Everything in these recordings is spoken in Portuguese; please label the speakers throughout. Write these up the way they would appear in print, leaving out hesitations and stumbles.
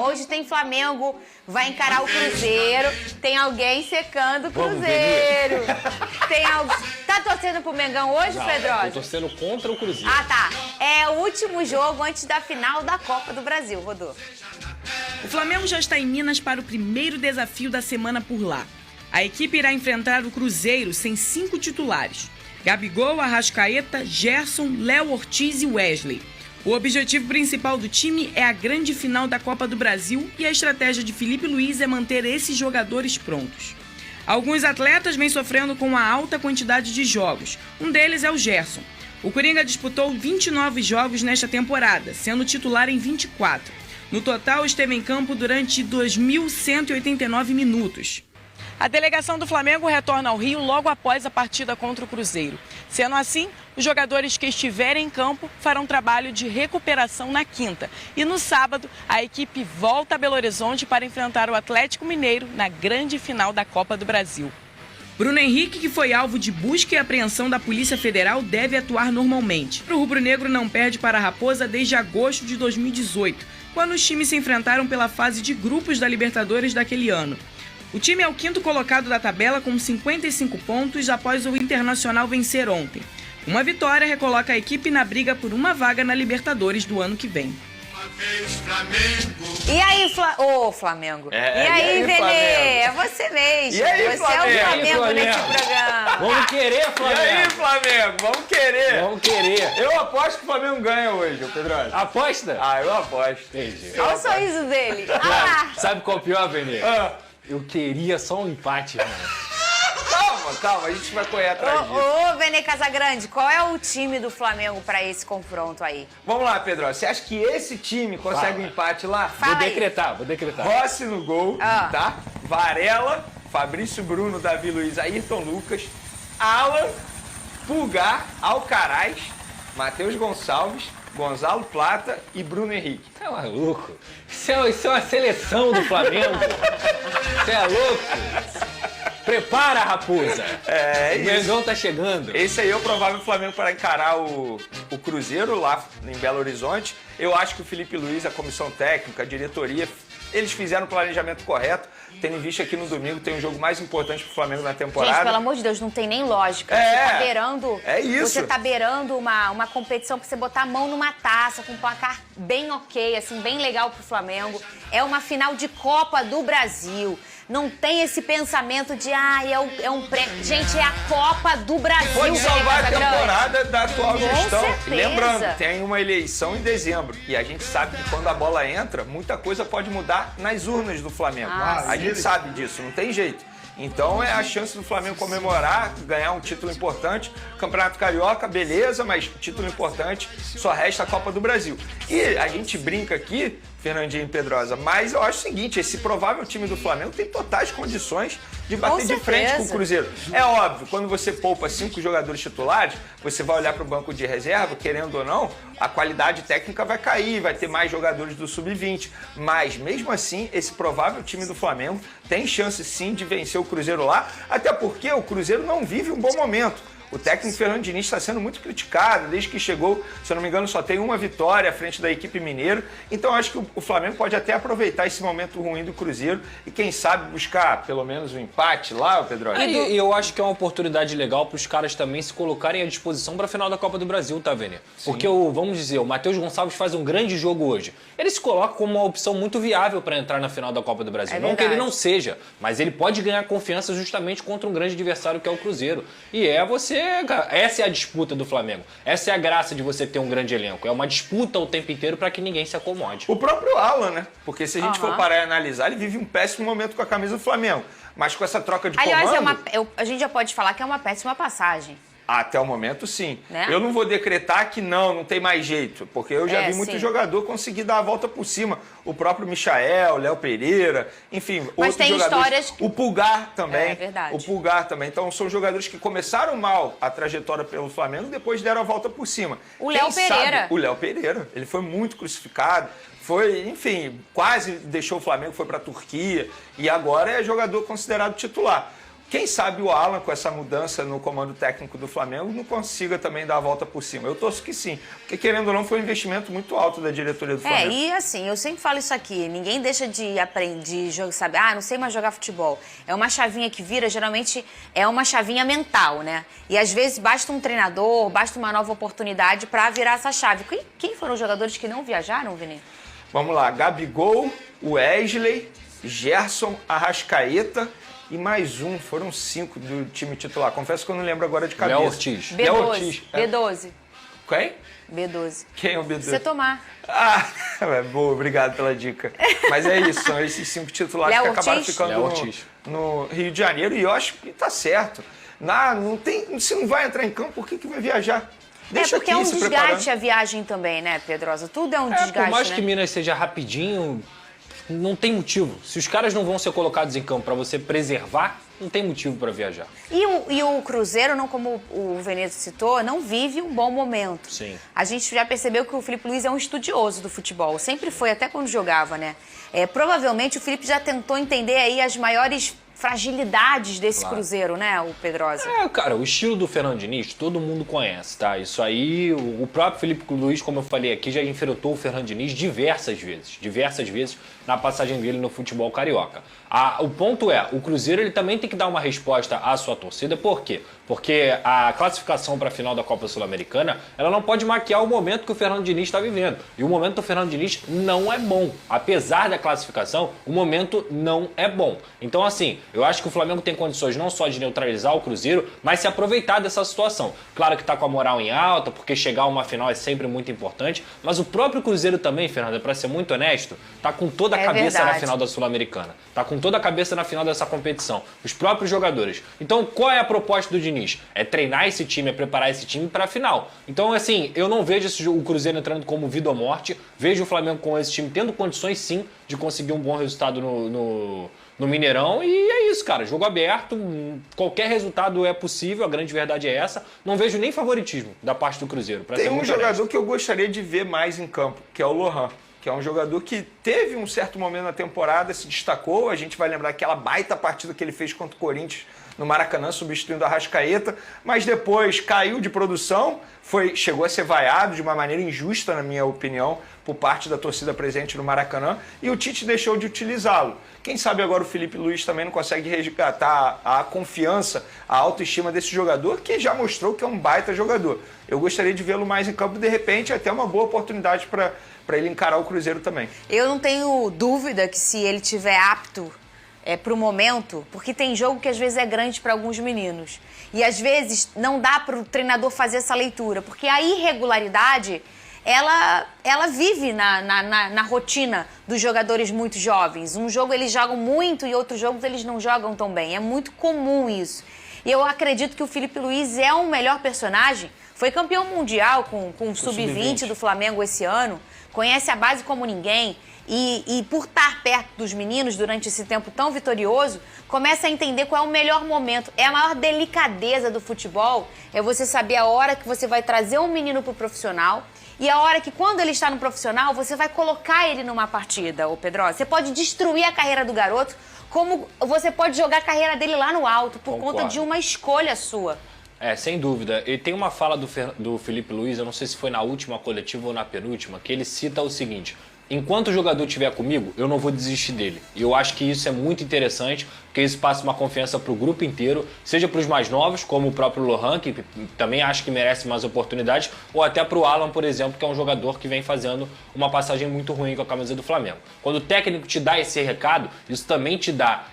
Speaker 1: Hoje tem Flamengo, vai encarar o Cruzeiro. Tem alguém secando o Cruzeiro. Tem alguém... Tá torcendo pro Mengão hoje, Pedrosa?
Speaker 2: Tô torcendo contra o Cruzeiro.
Speaker 1: Ah, tá. É o último jogo antes da final da Copa do Brasil, Rodô.
Speaker 3: O Flamengo já está em Minas para o primeiro desafio da semana por lá. A equipe irá enfrentar o Cruzeiro sem 5 titulares: Gabigol, Arrascaeta, Gerson, Léo Ortiz e Wesley. O objetivo principal do time é a grande final da Copa do Brasil e a estratégia de Felipe Luiz é manter esses jogadores prontos. Alguns atletas vêm sofrendo com a alta quantidade de jogos. Um deles é o Gerson. O Coringa disputou 29 jogos nesta temporada, sendo titular em 24. No total, esteve em campo durante 2.189 minutos. A delegação do Flamengo retorna ao Rio logo após a partida contra o Cruzeiro. Sendo assim, os jogadores que estiverem em campo farão trabalho de recuperação na quinta. E no sábado, a equipe volta a Belo Horizonte para enfrentar o Atlético Mineiro na grande final da Copa do Brasil. Bruno Henrique, que foi alvo de busca e apreensão da Polícia Federal, deve atuar normalmente. O rubro-negro não perde para a Raposa desde agosto de 2018, quando os times se enfrentaram pela fase de grupos da Libertadores daquele ano. O time é o 5º colocado da tabela com 55 pontos após o Internacional vencer ontem. Uma vitória recoloca a equipe na briga por uma vaga na Libertadores do ano que vem.
Speaker 1: E aí, Flamengo? E aí, Vene? É você mesmo.
Speaker 4: E aí,
Speaker 1: você
Speaker 4: Flamengo?
Speaker 1: é o Flamengo,
Speaker 2: Flamengo?
Speaker 1: nesse programa.
Speaker 2: Vamos querer, Flamengo.
Speaker 4: E aí, Flamengo? Vamos querer.
Speaker 2: Vamos querer.
Speaker 4: Eu aposto que o Flamengo ganha hoje, Pedro.
Speaker 2: Aposta?
Speaker 4: Ah, eu aposto.
Speaker 2: Entendi.
Speaker 1: Olha o sorriso dele. Ah,
Speaker 2: Sabe qual é o pior, Vene?
Speaker 4: Ah,
Speaker 2: Eu queria só um empate, mano.
Speaker 4: calma, a gente vai correr atrás disso.
Speaker 1: ô, Vene Casagrande, qual é o time do Flamengo pra esse confronto aí?
Speaker 4: Vamos lá, Pedro. Você acha que esse time consegue um empate lá?
Speaker 1: Fala aí.
Speaker 2: Vou decretar.
Speaker 4: Rossi no gol,
Speaker 1: Ah.
Speaker 4: tá? Varela, Fabrício Bruno, Davi Luiz, Ayrton Lucas, Alan, Pulgar, Alcaraz, Matheus Gonçalves, Gonzalo Plata e Bruno Henrique.
Speaker 2: Você é maluco? Isso é uma seleção do Flamengo. Você é louco? Prepara, raposa.
Speaker 4: É
Speaker 2: O Mengão tá chegando.
Speaker 4: Esse aí é o provável Flamengo para encarar o Cruzeiro lá em Belo Horizonte. Eu acho que o Felipe Luiz, a comissão técnica, a diretoria, eles fizeram o planejamento correto, tendo em vista que no domingo tem um jogo mais importante pro Flamengo na temporada.
Speaker 1: Gente, pelo amor de Deus, não tem nem lógica.
Speaker 4: É,
Speaker 1: Você tá beirando,
Speaker 4: é isso.
Speaker 1: Você tá beirando uma competição pra você botar a mão numa taça, com um placar bem ok, assim, bem legal pro Flamengo. É uma final de Copa do Brasil. Não tem esse pensamento de, é um prêmio. Gente, é a Copa do Brasil.
Speaker 4: Pode salvar a
Speaker 1: Vene Casagrande.
Speaker 4: temporada da atual gestão.
Speaker 1: certeza.
Speaker 4: Lembrando, tem uma eleição em dezembro. E a gente sabe que quando a bola entra, muita coisa pode mudar nas urnas do Flamengo. A gente sabe disso, não tem jeito. Então é a chance do Flamengo comemorar, ganhar um título importante. Campeonato Carioca, beleza, mas título importante, só resta a Copa do Brasil. E a gente brinca aqui, Fernandinho e Pedrosa, mas eu acho o seguinte, esse provável time do Flamengo tem totais condições de bater de frente com o Cruzeiro. É óbvio, quando você poupa 5 jogadores titulares, você vai olhar para o banco de reserva, querendo ou não, a qualidade técnica vai cair, vai ter mais jogadores do Sub-20. Mas, mesmo assim, esse provável time do Flamengo tem chance sim de vencer o Cruzeiro lá, até porque o Cruzeiro não vive um bom momento. O técnico Fernando Diniz está sendo muito criticado, desde que chegou, se eu não me engano, só tem uma vitória à frente da equipe mineiro. Então acho que o Flamengo pode até aproveitar esse momento ruim do Cruzeiro e quem sabe buscar pelo menos um empate lá, Pedro.
Speaker 2: E eu acho que é uma oportunidade legal para os caras também se colocarem à disposição para a final da Copa do Brasil, tá, Vene? Porque, vamos dizer, o Matheus Gonçalves faz um grande jogo hoje. Ele se coloca como uma opção muito viável para entrar na final da Copa do Brasil. Não que ele não seja, mas ele pode ganhar confiança justamente contra um grande adversário que é o Cruzeiro. E essa é a disputa do Flamengo. Essa é a graça de você ter um grande elenco. É uma disputa o tempo inteiro para que ninguém se acomode.
Speaker 4: O próprio Alan, né? Porque se a gente for parar e analisar, ele vive um péssimo momento com a camisa do Flamengo. Mas com essa troca de comando...
Speaker 1: Aliás, a gente já pode falar que é uma péssima passagem.
Speaker 4: Até o momento, sim.
Speaker 1: Né?
Speaker 4: Eu não vou decretar que não tem mais jeito, porque eu já vi muito jogador conseguir dar a volta por cima. O próprio Michael, Léo Pereira, enfim,
Speaker 1: mas
Speaker 4: outros
Speaker 1: tem
Speaker 4: jogadores.
Speaker 1: Histórias...
Speaker 4: O Pulgar também.
Speaker 1: É verdade.
Speaker 4: O Pulgar também. Então, são jogadores que começaram mal a trajetória pelo Flamengo, depois deram a volta por cima.
Speaker 1: O Léo Pereira.
Speaker 4: O Léo Pereira. Ele foi muito crucificado. Foi, enfim, quase deixou o Flamengo, foi para a Turquia e agora é jogador considerado titular. Quem sabe o Alan, com essa mudança no comando técnico do Flamengo, não consiga também dar a volta por cima. Eu torço que sim, porque querendo ou não foi um investimento muito alto da diretoria do Flamengo.
Speaker 1: E assim, eu sempre falo isso aqui, ninguém deixa de aprender jogo, sabe? Não sei mais jogar futebol. É uma chavinha que vira, geralmente é uma chavinha mental, né? E às vezes basta um treinador, basta uma nova oportunidade para virar essa chave. Quem foram os jogadores que não viajaram, Vini?
Speaker 4: Vamos lá, Gabigol, Wesley, Gerson, Arrascaeta e mais um. Foram 5 do time titular. Confesso que eu não lembro agora de cabeça.
Speaker 2: Léo Ortiz.
Speaker 1: B12.
Speaker 4: Ortiz.
Speaker 1: B12.
Speaker 4: Quem?
Speaker 1: B12.
Speaker 4: Quem é o B12?
Speaker 1: Você tomar.
Speaker 4: Boa, obrigado pela dica. Mas é isso, são esses 5 titulares que acabaram ficando no Rio de Janeiro e eu acho que tá certo. Não tem, se não vai entrar em campo, por que vai viajar? Deixa
Speaker 1: porque
Speaker 4: aqui,
Speaker 1: é um
Speaker 4: se
Speaker 1: desgaste
Speaker 4: preparando.
Speaker 1: a viagem também, né, Pedrosa? Tudo é um desgaste,
Speaker 2: por mais
Speaker 1: né?
Speaker 2: que Minas seja rapidinho, não tem motivo. Se os caras não vão ser colocados em campo para você preservar, não tem motivo para viajar.
Speaker 1: E o Cruzeiro, não, como o Veneza citou, não vive um bom momento.
Speaker 2: Sim.
Speaker 1: A gente já percebeu que o Felipe Luiz é um estudioso do futebol. Sempre foi, até quando jogava, né? Provavelmente o Felipe já tentou entender aí as maiores fragilidades desse Cruzeiro, né, o Pedrosa?
Speaker 2: Cara, o estilo do Fernando Diniz, todo mundo conhece, tá? Isso aí, o próprio Felipe Luiz, como eu falei aqui, já enfrentou o Fernando Diniz diversas vezes na passagem dele no futebol carioca. O ponto é, o Cruzeiro ele também tem que dar uma resposta à sua torcida, por quê? Porque a classificação para a final da Copa Sul-Americana, ela não pode maquiar o momento que o Fernando Diniz está vivendo. E o momento do Fernando Diniz não é bom. Apesar da classificação, o momento não é bom. Então, assim, eu acho que o Flamengo tem condições não só de neutralizar o Cruzeiro, mas se aproveitar dessa situação. Claro que está com a moral em alta, porque chegar a uma final é sempre muito importante, mas o próprio Cruzeiro também, Fernanda, para ser muito honesto, está com toda a cabeça na final da Sul-Americana. Está com toda a cabeça na final dessa competição. Os próprios jogadores. Então, qual é a proposta do Diniz? É treinar esse time, é preparar esse time para a final. Então, assim, eu não vejo o Cruzeiro entrando como vida ou morte. Vejo o Flamengo com esse time tendo condições, sim, de conseguir um bom resultado no Mineirão. E é isso, cara. Jogo aberto, qualquer resultado é possível, a grande verdade é essa. Não vejo nem favoritismo da parte do Cruzeiro.
Speaker 4: Tem um jogador que eu gostaria de ver mais em campo, que é o Lohan, que é um jogador que teve um certo momento na temporada, se destacou. A gente vai lembrar aquela baita partida que ele fez contra o Corinthians no Maracanã, substituindo a Arrascaeta, mas depois caiu de produção, chegou a ser vaiado de uma maneira injusta, na minha opinião, por parte da torcida presente no Maracanã, e o Tite deixou de utilizá-lo. Quem sabe agora o Felipe Luiz também não consegue resgatar a confiança, a autoestima desse jogador, que já mostrou que é um baita jogador. Eu gostaria de vê-lo mais em campo, de repente, até uma boa oportunidade para ele encarar o Cruzeiro também.
Speaker 1: Eu não tenho dúvida que se ele estiver apto para o momento, porque tem jogo que às vezes é grande para alguns meninos. E às vezes não dá para o treinador fazer essa leitura, porque a irregularidade, ela vive na rotina dos jogadores muito jovens. Um jogo eles jogam muito e outros jogos eles não jogam tão bem. É muito comum isso. E eu acredito que o Felipe Luiz é um melhor personagem. Foi campeão mundial com o Sub-20 do Flamengo esse ano. Conhece a base como ninguém. E por estar perto dos meninos durante esse tempo tão vitorioso, começa a entender qual é o melhor momento. É a maior delicadeza do futebol, é você saber a hora que você vai trazer um menino pro profissional e a hora que, quando ele está no profissional, você vai colocar ele numa partida, ô Pedro. Você pode destruir a carreira do garoto, como você pode jogar a carreira dele lá no alto, por conta de uma escolha sua.
Speaker 2: Sem dúvida. E tem uma fala do Felipe Luiz, eu não sei se foi na última coletiva ou na penúltima, que ele cita o seguinte: enquanto o jogador estiver comigo, eu não vou desistir dele. E eu acho que isso é muito interessante, porque isso passa uma confiança para o grupo inteiro, seja para os mais novos, como o próprio Lohan, que também acho que merece mais oportunidades, ou até para o Alan, por exemplo, que é um jogador que vem fazendo uma passagem muito ruim com a camisa do Flamengo. Quando o técnico te dá esse recado, isso também te dá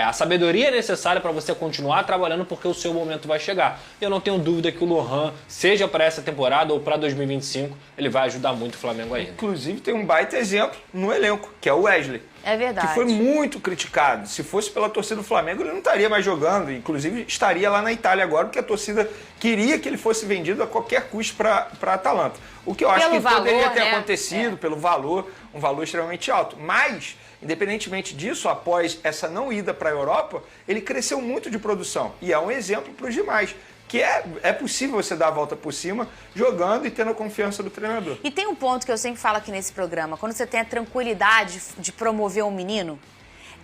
Speaker 2: a sabedoria necessária para você continuar trabalhando, porque o seu momento vai chegar. Eu não tenho dúvida que o Lohan, seja para essa temporada ou para 2025, ele vai ajudar muito o Flamengo aí.
Speaker 4: Inclusive tem um baita exemplo no elenco, que é o Wesley.
Speaker 1: É verdade.
Speaker 4: Que foi muito criticado. Se fosse pela torcida do Flamengo, ele não estaria mais jogando. Inclusive, estaria lá na Itália agora, porque a torcida queria que ele fosse vendido a qualquer custo para a Atalanta. O que eu acho que poderia ter acontecido pelo valor, um valor extremamente alto. Mas, independentemente disso, após essa não ida para a Europa, ele cresceu muito de produção. E é um exemplo para os demais. Que é possível você dar a volta por cima jogando e tendo a confiança do treinador.
Speaker 1: E tem um ponto que eu sempre falo aqui nesse programa: quando você tem a tranquilidade de promover um menino,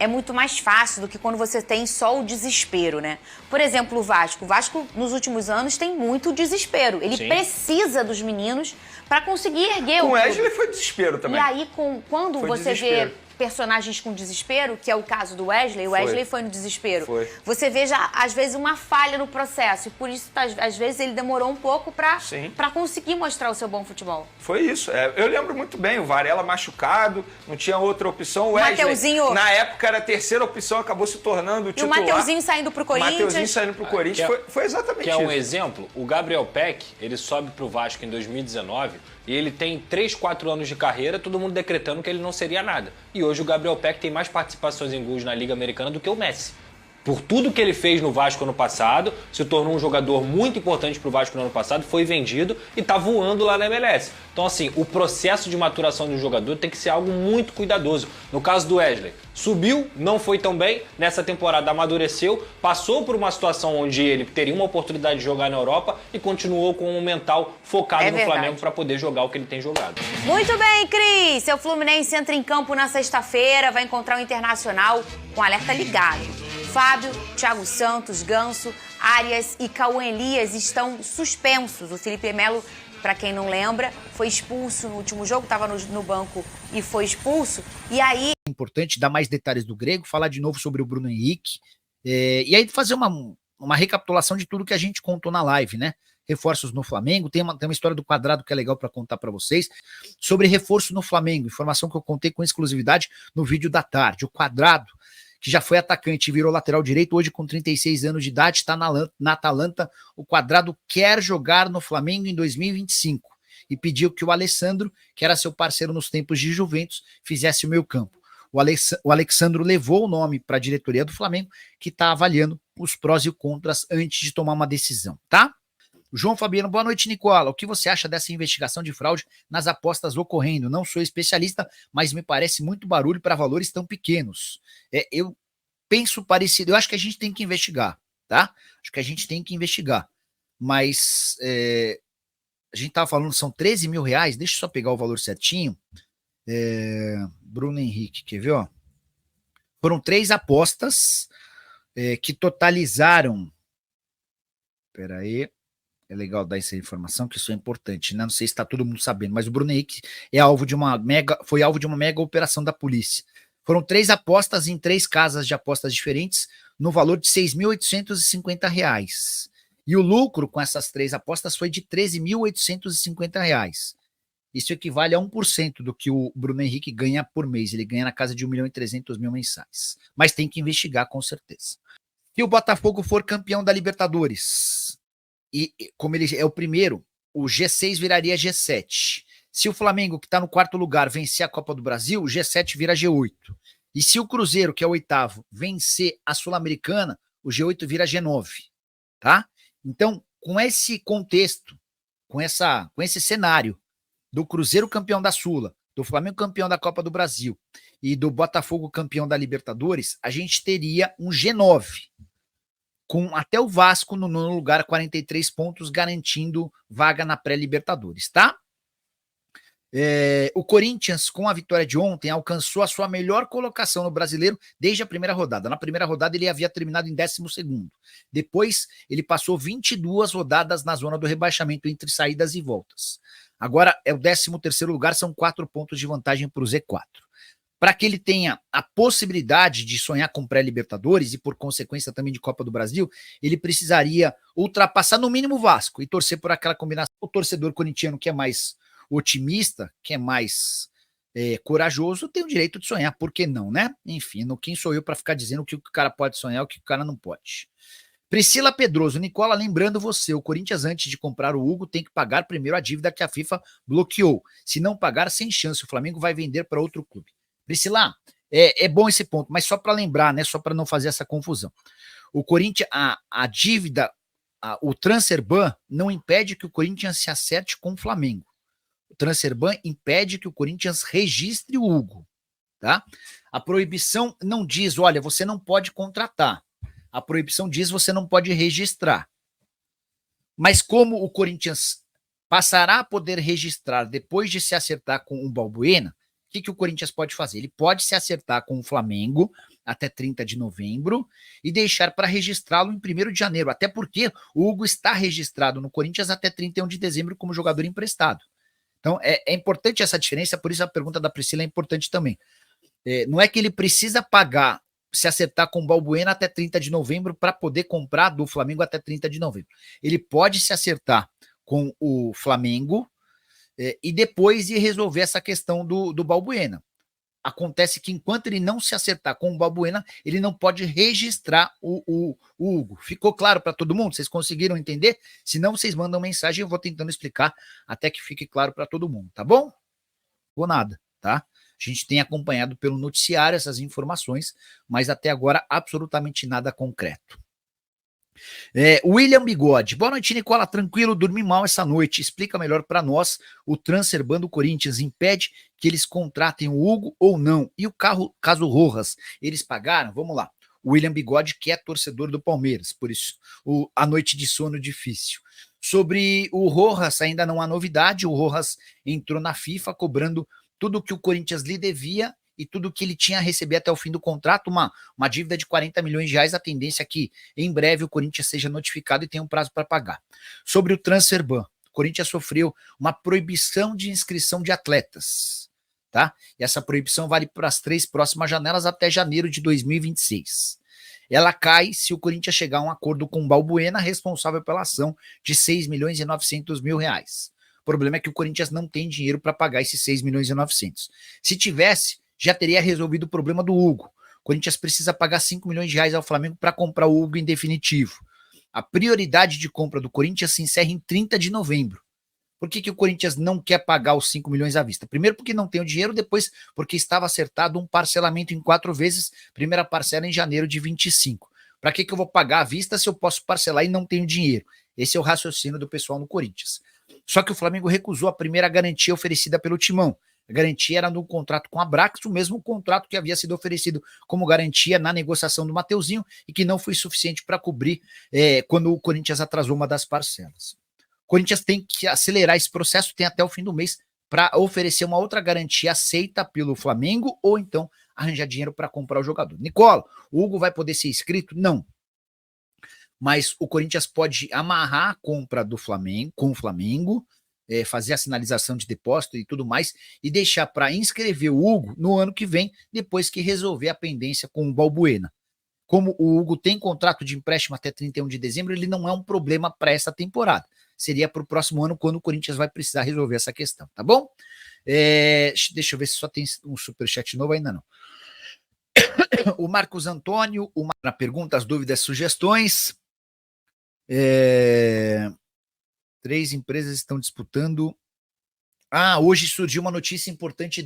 Speaker 1: é muito mais fácil do que quando você tem só o desespero, né? Por exemplo, o Vasco. O Vasco, nos últimos anos, tem muito desespero. Ele precisa dos meninos para conseguir erguer o clube.
Speaker 4: O Wesley foi desespero também.
Speaker 1: E aí, quando
Speaker 4: foi
Speaker 1: você
Speaker 4: desespero.
Speaker 1: vê personagens com desespero, que é o caso do Wesley, o Wesley foi no desespero. Você vê já, às vezes, uma falha no processo. E por isso, às vezes, ele demorou um pouco para conseguir mostrar o seu bom futebol.
Speaker 4: Foi isso. Eu lembro muito bem, o Varela machucado, não tinha outra opção. O Wesley,
Speaker 1: Mateuzinho,
Speaker 4: na época, era a terceira opção, acabou se tornando o titular.
Speaker 1: E o Mateuzinho saindo pro Corinthians.
Speaker 4: Mateuzinho saindo pro Corinthians, foi exatamente isso.
Speaker 2: Que é um exemplo, o Gabriel Peck, ele sobe pro Vasco em 2019 e ele tem 3, 4 anos de carreira, todo mundo decretando que ele não seria nada. E hoje o Gabriel Peck tem mais participações em gols na Liga Americana do que o Messi. Por tudo que ele fez no Vasco ano passado, se tornou um jogador muito importante pro Vasco no ano passado, foi vendido e tá voando lá na MLS. Então, assim, o processo de maturação de um jogador tem que ser algo muito cuidadoso. No caso do Wesley, subiu, não foi tão bem, nessa temporada amadureceu, passou por uma situação onde ele teria uma oportunidade de jogar na Europa e continuou com um mental focado no Flamengo para poder jogar o que ele tem jogado.
Speaker 1: Muito bem, Cris! Seu Fluminense entra em campo na sexta-feira, vai encontrar o Internacional com alerta ligado. Fábio, Thiago Santos, Ganso, Arias e Cauã Elias estão suspensos. O Felipe Melo, para quem não lembra, foi expulso no último jogo, estava no banco e foi expulso. E aí...
Speaker 5: É importante dar mais detalhes do Grego, falar de novo sobre o Bruno Henrique, e aí fazer uma recapitulação de tudo que a gente contou na live, né? Reforços no Flamengo, tem uma história do Quadrado que é legal para contar para vocês, sobre reforço no Flamengo, informação que eu contei com exclusividade no vídeo da tarde. O Quadrado, que já foi atacante e virou lateral direito, hoje com 36 anos de idade, está na Atalanta. O Quadrado quer jogar no Flamengo em 2025 e pediu que o Alessandro, que era seu parceiro nos tempos de Juventus, fizesse o meio campo. O Alexandro levou o nome para a diretoria do Flamengo, que está avaliando os prós e os contras antes de tomar uma decisão, tá? João Fabiano, boa noite, Nicola. O que você acha dessa investigação de fraude nas apostas ocorrendo? Não sou especialista, mas me parece muito barulho para valores tão pequenos. Eu penso parecido. Eu acho que a gente tem que investigar, tá? Acho que a gente tem que investigar. Mas a gente estava falando, são 13 mil reais. Deixa eu só pegar o valor certinho. Bruno Henrique, quer ver? Ó? Foram 3 apostas que totalizaram... Espera aí. É legal dar essa informação, que isso é importante, né? Não sei se está todo mundo sabendo, mas o Bruno Henrique foi alvo de uma mega operação da polícia. Foram 3 apostas em 3 casas de apostas diferentes, no valor de R$ 6.850. E o lucro com essas 3 apostas foi de R$ 13.850. Isso equivale a 1% do que o Bruno Henrique ganha por mês. Ele ganha na casa de 1.300.000 mensais. Mas tem que investigar, com certeza. Se o Botafogo for campeão da Libertadores... E como ele é o primeiro, o G6 viraria G7. Se o Flamengo, que está no 4º lugar, vencer a Copa do Brasil, o G7 vira G8. E se o Cruzeiro, que é o 8º, vencer a Sul-Americana, o G8 vira G9. Tá? Então, com esse contexto, com esse cenário do Cruzeiro campeão da Sula, do Flamengo campeão da Copa do Brasil e do Botafogo campeão da Libertadores, a gente teria um G9. Com até o Vasco no 9º lugar, 43 pontos, garantindo vaga na pré-Libertadores, tá? O Corinthians, com a vitória de ontem, alcançou a sua melhor colocação no Brasileiro desde a primeira rodada. Na primeira rodada, ele havia terminado em 12º. Depois, ele passou 22 rodadas na zona do rebaixamento entre saídas e voltas. Agora, é o 13º lugar, são 4 pontos de vantagem para o Z4. Para que ele tenha a possibilidade de sonhar com pré-Libertadores e, por consequência, também de Copa do Brasil, ele precisaria ultrapassar no mínimo o Vasco e torcer por aquela combinação. O torcedor corintiano, que é mais otimista, que é mais corajoso, tem o direito de sonhar, por que não, né? Enfim, quem sou eu para ficar dizendo o que o cara pode sonhar e o que o cara não pode. Priscila Pedroso, Nicola, lembrando você, o Corinthians, antes de comprar o Hugo, tem que pagar primeiro a dívida que a FIFA bloqueou. Se não pagar, sem chance, o Flamengo vai vender para outro clube. Priscila, é bom esse ponto, mas só para lembrar, né, só para não fazer essa confusão. O Corinthians, a dívida, o transfer ban não impede que o Corinthians se acerte com o Flamengo. O transfer ban impede que o Corinthians registre o Hugo, tá? A proibição não diz, olha, você não pode contratar. A proibição diz, você não pode registrar. Mas como o Corinthians passará a poder registrar depois de se acertar com o Balbuena, o que o Corinthians pode fazer? Ele pode se acertar com o Flamengo até 30 de novembro e deixar para registrá-lo em 1º de janeiro, até porque o Hugo está registrado no Corinthians até 31 de dezembro como jogador emprestado. Então, é importante essa diferença, por isso a pergunta da Priscila é importante também. Não é que ele precisa pagar, se acertar com o Balbuena até 30 de novembro para poder comprar do Flamengo até 30 de novembro. Ele pode se acertar com o Flamengo e depois ir resolver essa questão do Balbuena. Acontece que enquanto ele não se acertar com o Balbuena, ele não pode registrar o Hugo. Ficou claro para todo mundo? Vocês conseguiram entender? Se não, vocês mandam mensagem, eu vou tentando explicar até que fique claro para todo mundo, tá bom? Ou nada, tá? A gente tem acompanhado pelo noticiário essas informações, mas até agora absolutamente nada concreto. William Bigode. Boa noite, Nicola. Tranquilo, dormi mal essa noite. Explica melhor para nós. O transfer ban do Corinthians impede que eles contratem o Hugo ou não? E o caso Rojas, eles pagaram? Vamos lá. O William Bigode, que é torcedor do Palmeiras, por isso a noite de sono difícil. Sobre o Rojas, ainda não há novidade. O Rojas entrou na FIFA cobrando tudo que o Corinthians lhe devia e tudo que ele tinha a receber até o fim do contrato, uma dívida de 40 milhões de reais, a tendência é que em breve o Corinthians seja notificado e tenha um prazo para pagar. Sobre o transfer ban, o Corinthians sofreu uma proibição de inscrição de atletas, tá? E essa proibição vale para as 3 próximas janelas até janeiro de 2026. Ela cai se o Corinthians chegar a um acordo com o Balbuena, responsável pela ação de 6 milhões e 900 mil reais. O problema é que o Corinthians não tem dinheiro para pagar esses 6 milhões e 900. Se tivesse, já teria resolvido o problema do Hugo. O Corinthians precisa pagar 5 milhões de reais ao Flamengo para comprar o Hugo em definitivo. A prioridade de compra do Corinthians se encerra em 30 de novembro. Por que o Corinthians não quer pagar os 5 milhões à vista? Primeiro porque não tem o dinheiro, depois porque estava acertado um parcelamento em 4 vezes, primeira parcela em janeiro de 25. Para que eu vou pagar à vista se eu posso parcelar e não tenho dinheiro? Esse é o raciocínio do pessoal no Corinthians. Só que o Flamengo recusou a primeira garantia oferecida pelo Timão. A garantia era no contrato com a Brax, o mesmo contrato que havia sido oferecido como garantia na negociação do Mateuzinho e que não foi suficiente para cobrir quando o Corinthians atrasou uma das parcelas. O Corinthians tem que acelerar esse processo, tem até o fim do mês para oferecer uma outra garantia aceita pelo Flamengo ou então arranjar dinheiro para comprar o jogador. Nicola, o Hugo vai poder ser inscrito? Não. Mas o Corinthians pode amarrar a compra do Flamengo com o Flamengo, fazer a sinalização de depósito e tudo mais, e deixar para inscrever o Hugo no ano que vem, depois que resolver a pendência com o Balbuena. Como o Hugo tem contrato de empréstimo até 31 de dezembro, ele não é um problema para essa temporada. Seria para o próximo ano, quando o Corinthians vai precisar resolver essa questão, tá bom? Deixa eu ver se só tem um superchat novo, ainda não. O Marcos Antônio, na perguntas, dúvidas, sugestões. 3 empresas estão disputando. Hoje surgiu uma notícia importante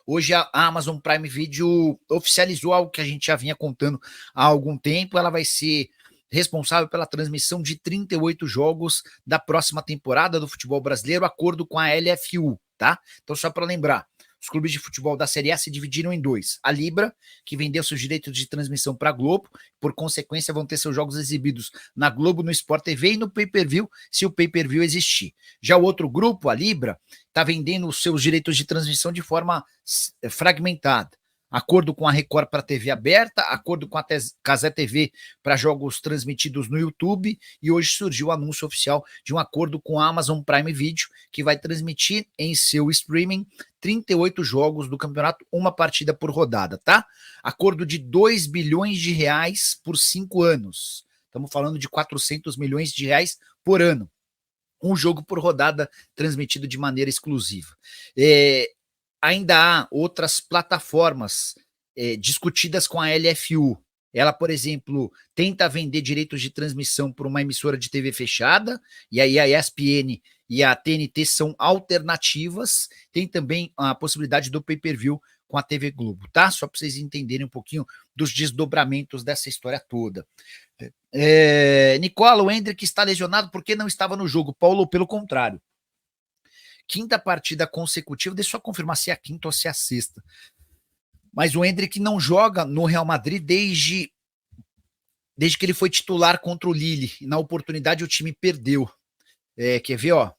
Speaker 5: hoje a Amazon Prime Video oficializou algo que a gente já vinha contando há algum tempo. Ela vai ser responsável pela transmissão de 38 jogos da próxima temporada do futebol brasileiro, acordo com a LFU, tá? Então, só para lembrar, os clubes de futebol da Série A se dividiram em 2. A Libra, que vendeu seus direitos de transmissão para a Globo, por consequência vão ter seus jogos exibidos na Globo, no Sport TV e no Pay-Per-View, se o Pay-Per-View existir. Já o outro grupo, a Libra, está vendendo os seus direitos de transmissão de forma fragmentada. Acordo com a Record para TV aberta, acordo com a Cazé TV para jogos transmitidos no YouTube, e hoje surgiu o anúncio oficial de um acordo com a Amazon Prime Video, que vai transmitir em seu streaming 38 jogos do campeonato, uma partida por rodada, tá? Acordo de 2 bilhões de reais por 5 anos. Estamos falando de 400 milhões de reais por ano. Um jogo por rodada transmitido de maneira exclusiva. Ainda há outras plataformas discutidas com a LFU. Ela, por exemplo, tenta vender direitos de transmissão por uma emissora de TV fechada, e aí a ESPN e a TNT são alternativas. Tem também a possibilidade do pay-per-view com a TV Globo, tá? Só para vocês entenderem um pouquinho dos desdobramentos dessa história toda. Nicola, o Hendrick está lesionado porque não estava no jogo. Paulo, pelo contrário. 5ª partida consecutiva, deixa eu só confirmar se é a 5ª ou se é a 6ª. Mas o Hendrick não joga no Real Madrid desde que ele foi titular contra o Lille. E na oportunidade o time perdeu. Quer ver, ó?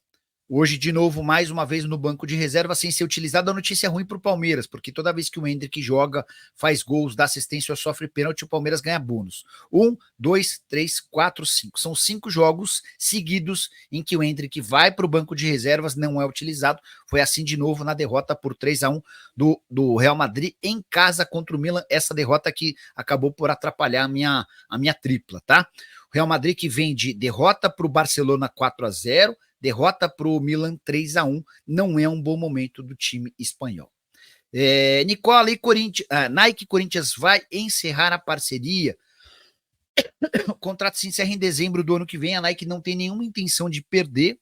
Speaker 5: Hoje, de novo, mais uma vez no banco de reserva, sem ser utilizado. A notícia é ruim para o Palmeiras, porque toda vez que o Endrick joga, faz gols, dá assistência ou sofre pênalti, o Palmeiras ganha bônus. 1, 2, 3, 4, 5. São 5 jogos seguidos em que o Endrick vai para o banco de reservas, não é utilizado. Foi assim de novo na derrota por 3-1 do Real Madrid em casa contra o Milan. Essa derrota que acabou por atrapalhar a minha tripla, tá? O Real Madrid que vem de derrota para o Barcelona 4-0, derrota para o Milan 3-1, não é um bom momento do time espanhol. Nicola e Nike Corinthians vai encerrar a parceria. O contrato se encerra em dezembro do ano que vem. A Nike não tem nenhuma intenção de perder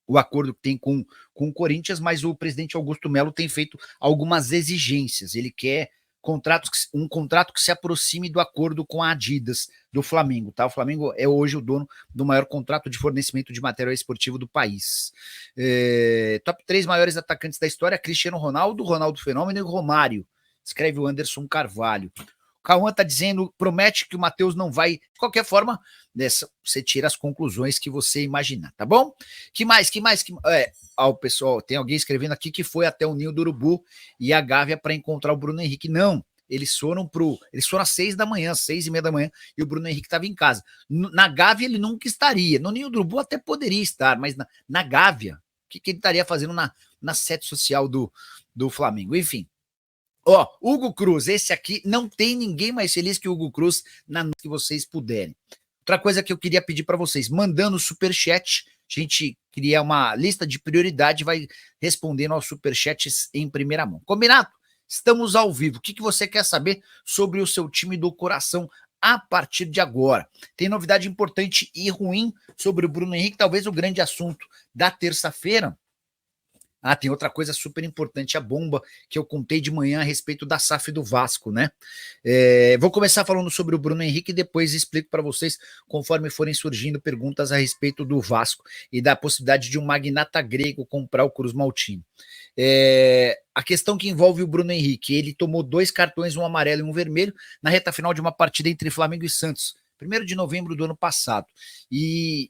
Speaker 5: o acordo que tem com o Corinthians, mas o presidente Augusto Melo tem feito algumas exigências. Ele quer um contrato que se aproxime do acordo com a Adidas do Flamengo, tá? O Flamengo é hoje o dono do maior contrato de fornecimento de material esportivo do país. Top 3 maiores atacantes da história: Cristiano Ronaldo, Ronaldo Fenômeno e Romário. Escreve o Anderson Carvalho. O Cauã tá dizendo, promete que o Matheus não vai. De qualquer forma, você tira as conclusões que você imaginar, tá bom? Que mais? Pessoal, tem alguém escrevendo aqui que foi até o Ninho do Urubu e a Gávea para encontrar o Bruno Henrique. Não, eles foram às 6 da manhã, 6:30 da manhã, e o Bruno Henrique estava em casa. Na Gávea ele nunca estaria. No Ninho do Urubu até poderia estar, mas na Gávea, o que ele estaria fazendo na sede social do Flamengo? Enfim. Hugo Cruz, esse aqui não tem ninguém mais feliz que o Hugo Cruz na noite que vocês puderem. Outra coisa que eu queria pedir para vocês, mandando superchat, a gente cria uma lista de prioridade e vai respondendo aos superchats em primeira mão. Combinado? Estamos ao vivo. O que você quer saber sobre o seu time do coração a partir de agora? Tem novidade importante e ruim sobre o Bruno Henrique, talvez o grande assunto da terça-feira. Tem outra coisa super importante, a bomba que eu contei de manhã a respeito da SAF do Vasco, né? Vou começar falando sobre o Bruno Henrique e depois explico para vocês, conforme forem surgindo perguntas a respeito do Vasco e da possibilidade de um magnata grego comprar o Cruz Maltino. A questão que envolve o Bruno Henrique, ele tomou 2 cartões, um amarelo e um vermelho, na reta final de uma partida entre Flamengo e Santos, 1º de novembro do ano passado. E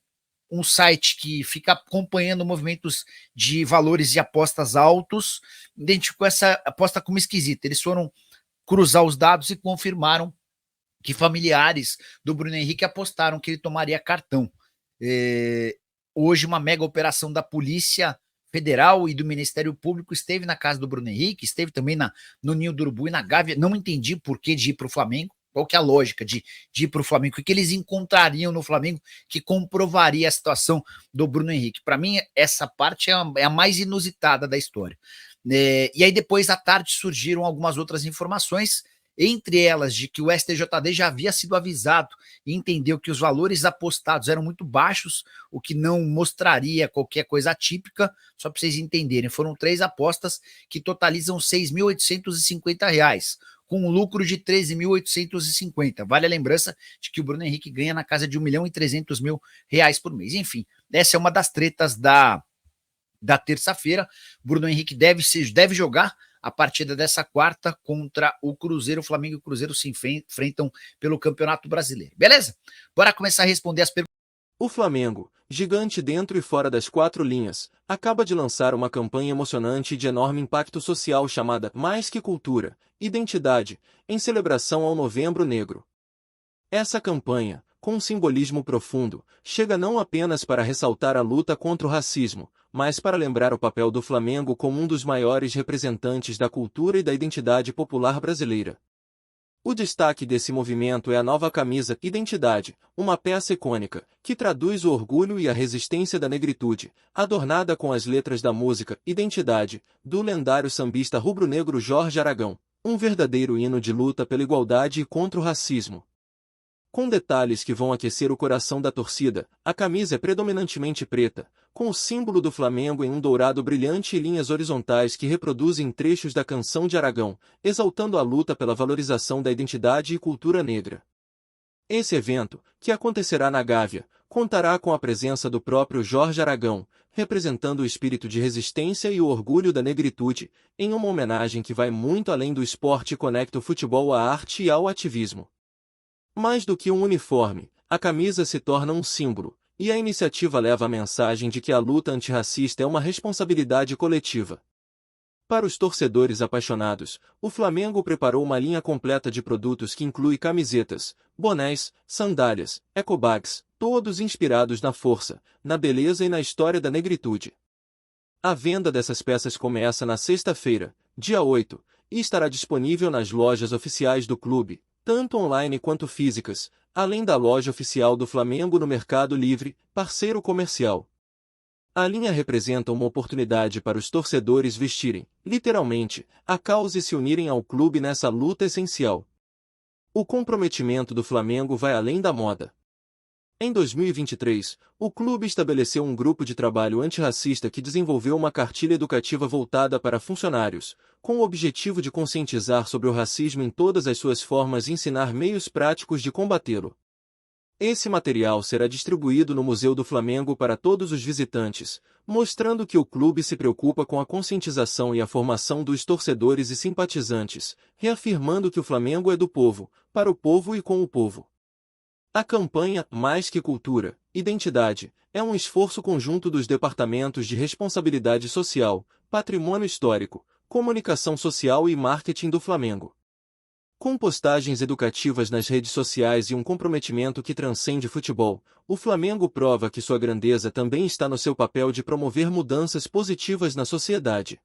Speaker 5: um site que fica acompanhando movimentos de valores e apostas altos, identificou essa aposta como esquisita. Eles foram cruzar os dados e confirmaram que familiares do Bruno Henrique apostaram que ele tomaria cartão. Hoje, uma mega operação da Polícia Federal e do Ministério Público esteve na casa do Bruno Henrique, esteve também no Ninho do Urubu e na Gávea. Não entendi por que de ir para o Flamengo. Qual que é a lógica de ir para o Flamengo? O que eles encontrariam no Flamengo que comprovaria a situação do Bruno Henrique? Para mim, essa parte é a mais inusitada da história. E aí, depois, à tarde, surgiram algumas outras informações, entre elas de que o STJD já havia sido avisado e entendeu que os valores apostados eram muito baixos, o que não mostraria qualquer coisa atípica. Só para vocês entenderem, foram 3 apostas que totalizam R$ 6.850, com um lucro de 13.850. Vale a lembrança de que o Bruno Henrique ganha na casa de R$1.300.000 por mês. Enfim, essa é uma das tretas da terça-feira. Bruno Henrique deve jogar a partida dessa quarta contra o Cruzeiro. O Flamengo e o Cruzeiro se enfrentam pelo Campeonato Brasileiro. Beleza? Bora começar a responder as perguntas.
Speaker 6: O Flamengo, gigante dentro e fora das 4 linhas, acaba de lançar uma campanha emocionante e de enorme impacto social chamada Mais que Cultura, Identidade, em celebração ao Novembro Negro. Essa campanha, com um simbolismo profundo, chega não apenas para ressaltar a luta contra o racismo, mas para lembrar o papel do Flamengo como um dos maiores representantes da cultura e da identidade popular brasileira. O destaque desse movimento é a nova camisa Identidade, uma peça icônica, que traduz o orgulho e a resistência da negritude, adornada com as letras da música Identidade, do lendário sambista rubro-negro Jorge Aragão, um verdadeiro hino de luta pela igualdade e contra o racismo. Com detalhes que vão aquecer o coração da torcida, a camisa é predominantemente preta, com o símbolo do Flamengo em um dourado brilhante e linhas horizontais que reproduzem trechos da canção de Aragão, exaltando a luta pela valorização da identidade e cultura negra. Esse evento, que acontecerá na Gávea, contará com a presença do próprio Jorge Aragão, representando o espírito de resistência e o orgulho da negritude, em uma homenagem que vai muito além do esporte e conecta o futebol à arte e ao ativismo. Mais do que um uniforme, a camisa se torna um símbolo, e a iniciativa leva a mensagem de que a luta antirracista é uma responsabilidade coletiva. Para os torcedores apaixonados, o Flamengo preparou uma linha completa de produtos que inclui camisetas, bonés, sandálias, ecobags, todos inspirados na força, na beleza e na história da negritude. A venda dessas peças começa na sexta-feira, dia 8, e estará disponível nas lojas oficiais do clube, tanto online quanto físicas, além da loja oficial do Flamengo no Mercado Livre, parceiro comercial. A linha representa uma oportunidade para os torcedores vestirem, literalmente, a causa e se unirem ao clube nessa luta essencial. O comprometimento do Flamengo vai além da moda. Em 2023, o clube estabeleceu um grupo de trabalho antirracista que desenvolveu uma cartilha educativa voltada para funcionários, com o objetivo de conscientizar sobre o racismo em todas as suas formas e ensinar meios práticos de combatê-lo. Esse material será distribuído no Museu do Flamengo para todos os visitantes, mostrando que o clube se preocupa com a conscientização e a formação dos torcedores e simpatizantes, reafirmando que o Flamengo é do povo, para o povo e com o povo. A campanha Mais que Cultura, Identidade é um esforço conjunto dos departamentos de Responsabilidade Social, Patrimônio Histórico, Comunicação Social e Marketing do Flamengo. Com postagens educativas nas redes sociais e um comprometimento que transcende futebol, o Flamengo prova que sua grandeza também está no seu papel de promover mudanças positivas na sociedade.